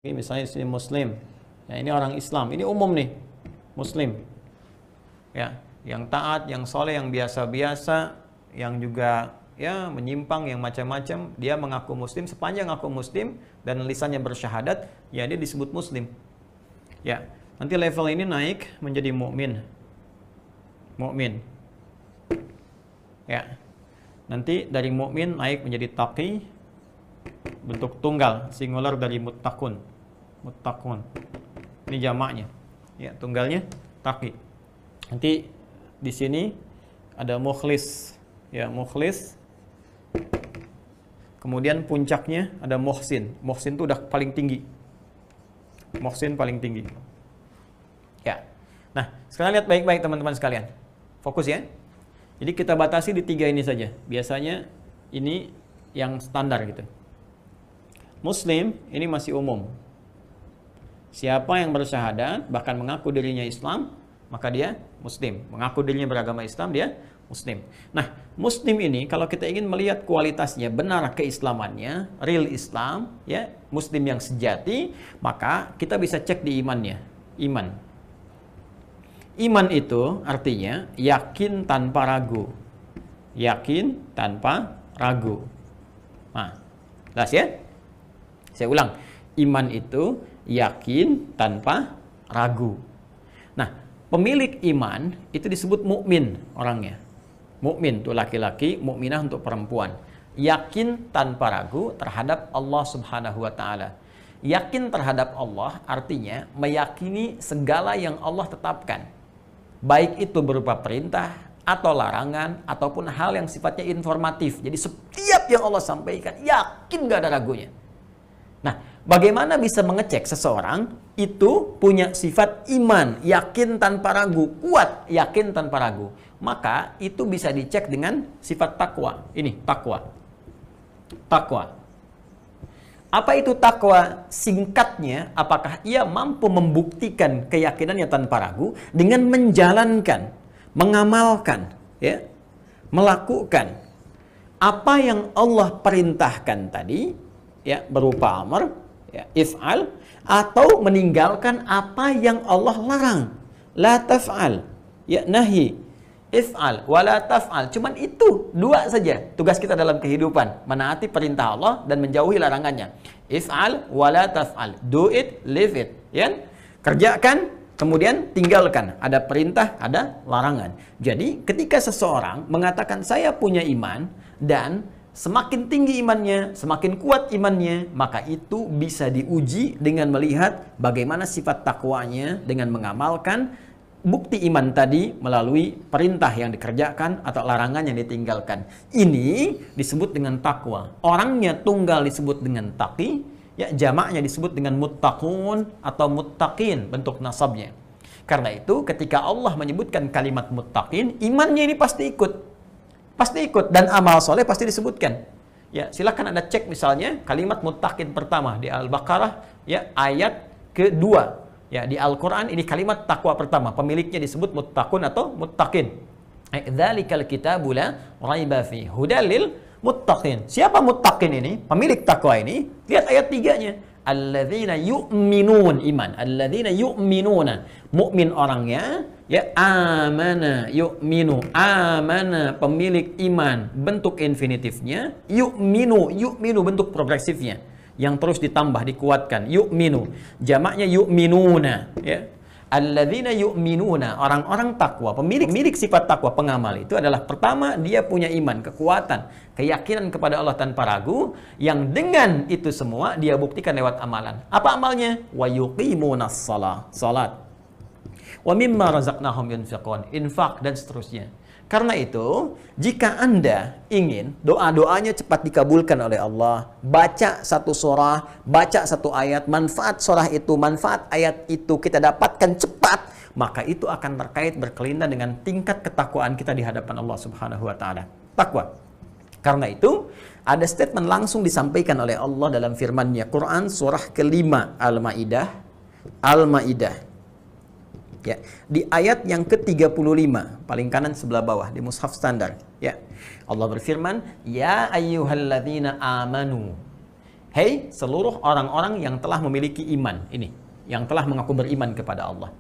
Ini misalnya di sini Muslim, ya ini orang Islam, ini umum nih, Muslim, ya, yang taat, yang soleh, yang biasa-biasa, yang juga ya menyimpang, yang macam-macam, dia mengaku Muslim, sepanjang ngaku Muslim dan lisannya bersyahadat, ya dia disebut Muslim, ya. Nanti level ini naik menjadi mukmin, mukmin, ya. Nanti dari mukmin naik menjadi taqi, bentuk tunggal, singular dari muttaqun. Muttaqun. Ini jamaknya. Ya, tunggalnya taqi. Nanti di sini ada mukhlis. Ya, mukhlis. Kemudian puncaknya ada muhsin. Muhsin itu udah paling tinggi. Muhsin paling tinggi. Ya. Nah, sekarang lihat baik-baik teman-teman sekalian. Fokus ya. Jadi kita batasi di 3 ini saja. Biasanya ini yang standar gitu. Muslim ini masih umum. Siapa yang bersyahadat bahkan mengaku dirinya Islam, maka dia Muslim. Mengaku dirinya beragama Islam, dia Muslim. Nah, Muslim ini kalau kita ingin melihat kualitasnya, benar keislamannya, real Islam, ya, Muslim yang sejati, maka kita bisa cek di imannya. Iman. Iman itu artinya yakin tanpa ragu. Yakin tanpa ragu. Nah, jelas ya? Saya ulang, iman itu yakin tanpa ragu. Nah, pemilik iman itu disebut mukmin orangnya. Mukmin itu laki-laki, mukminah untuk perempuan. Yakin tanpa ragu terhadap Allah Subhanahu wa taala. Yakin terhadap Allah artinya meyakini segala yang Allah tetapkan. Baik itu berupa perintah atau larangan ataupun hal yang sifatnya informatif. Jadi setiap yang Allah sampaikan yakin gak ada ragunya. Nah, bagaimana bisa mengecek seseorang itu punya sifat iman, yakin tanpa ragu, kuat, yakin tanpa ragu? Maka itu bisa dicek dengan sifat takwa. Ini takwa. Takwa. Apa itu takwa? Singkatnya, apakah ia mampu membuktikan keyakinannya tanpa ragu dengan menjalankan, mengamalkan, ya, melakukan apa yang Allah perintahkan tadi, ya, berupa amar, ya, if'al, atau meninggalkan apa yang Allah larang. La taf'al, ya, nahi, if'al, wala taf'al. Cuman itu 2 saja tugas kita dalam kehidupan, menaati perintah Allah dan menjauhi larangannya. If'al, wala taf'al, do it, leave it, ya, kerjakan, kemudian tinggalkan. Ada perintah, ada larangan. Jadi ketika seseorang mengatakan saya punya iman dan semakin tinggi imannya, semakin kuat imannya, maka itu bisa diuji dengan melihat bagaimana sifat takwanya dengan mengamalkan bukti iman tadi melalui perintah yang dikerjakan atau larangan yang ditinggalkan. Ini disebut dengan takwa. Orangnya tunggal disebut dengan taqi, ya, jamaknya disebut dengan muttaqun atau muttaqin bentuk nasabnya. Karena itu ketika Allah menyebutkan kalimat muttaqin, imannya ini pasti ikut. Pasti ikut, dan amal soleh pasti disebutkan. Ya, silakan Anda cek misalnya kalimat muttaqin pertama di Al-Baqarah, ya, ayat kedua. Ya, di Al-Qur'an ini kalimat takwa pertama, pemiliknya disebut muttaqun atau muttaqin. Dzalikal kitabu la raiba fi hudal lil muttaqin. Siapa muttaqin ini? Pemilik takwa ini. Lihat ayat 3-nya. Alladzina yu'minun, iman. Alladzina yu'minuna, mukmin orangnya, ya, amana, yu'minu, amana, pemilik iman, bentuk infinitifnya, yu'minu, yu'minu bentuk progresifnya, yang terus ditambah, dikuatkan, yu'minu, jamaknya yu'minuna, ya. Alladzina yu'minuna, orang-orang takwa, pemilik sifat takwa, pengamal itu adalah pertama dia punya iman, kekuatan, keyakinan kepada Allah tanpa ragu, yang dengan itu semua dia buktikan lewat amalan. Apa amalnya? Wa yuqimunas salat. Wa mimma razaqnahum yunfiqun, infak dan seterusnya. Karena itu, jika Anda ingin doa-doanya cepat dikabulkan oleh Allah, baca satu surah, baca satu ayat, manfaat surah itu, manfaat ayat itu kita dapatkan cepat, maka itu akan terkait berkelindan dengan tingkat ketakwaan kita di hadapan Allah Subhanahu wa taala. Takwa. Karena itu, ada statement langsung disampaikan oleh Allah dalam firman-Nya, Quran surah ke-5 Al-Maidah. Ya, di ayat yang ke-35 paling kanan sebelah bawah di mushaf standar, ya. Allah berfirman, ya ayyuhalladzina amanu, Hei seluruh orang-orang yang telah memiliki iman, ini yang telah mengaku beriman kepada Allah.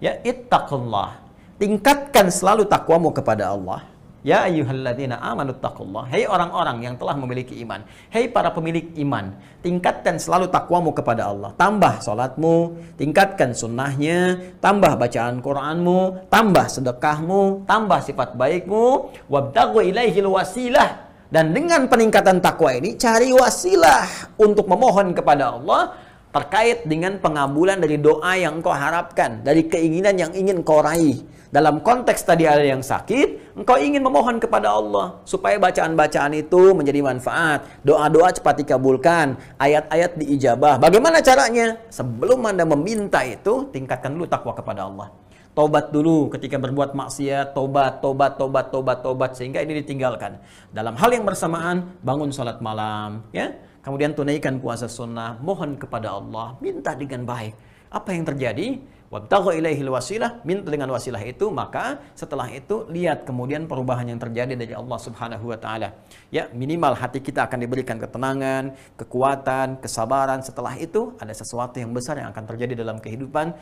Ya, ittaqullah. Tingkatkan selalu takwamu kepada Allah. Ya ayyuhalladzina amanu taqullah. Hei orang-orang yang telah memiliki iman. Hei para pemilik iman, tingkatkan selalu takwamu kepada Allah. Tambah salatmu, tingkatkan sunnahnya, tambah bacaan Qur'anmu, tambah sedekahmu, tambah sifat baikmu, wabtaghu ilaihil wasilah. Dan dengan peningkatan takwa ini, cari wasilah untuk memohon kepada Allah terkait dengan pengabulan dari doa yang engkau harapkan, dari keinginan yang ingin kau raih. Dalam konteks tadi ada yang sakit, engkau ingin memohon kepada Allah supaya bacaan-bacaan itu menjadi manfaat, doa-doa cepat dikabulkan, ayat-ayat diijabah. Bagaimana caranya? Sebelum Anda meminta itu, tingkatkan dulu takwa kepada Allah. Tobat dulu ketika berbuat maksiat, tobat, sehingga ini ditinggalkan. Dalam hal yang bersamaan, bangun salat malam, ya. Kemudian tunaikan puasa sunnah, mohon kepada Allah, minta dengan baik. Apa yang terjadi? Wabtaghu ilaihil wasilah, minta dengan wasilah itu, maka setelah itu lihat kemudian perubahan yang terjadi dari Allah Subhanahu wa taala. Ya, minimal hati kita akan diberikan ketenangan, kekuatan, kesabaran. Setelah itu ada sesuatu yang besar yang akan terjadi dalam kehidupan.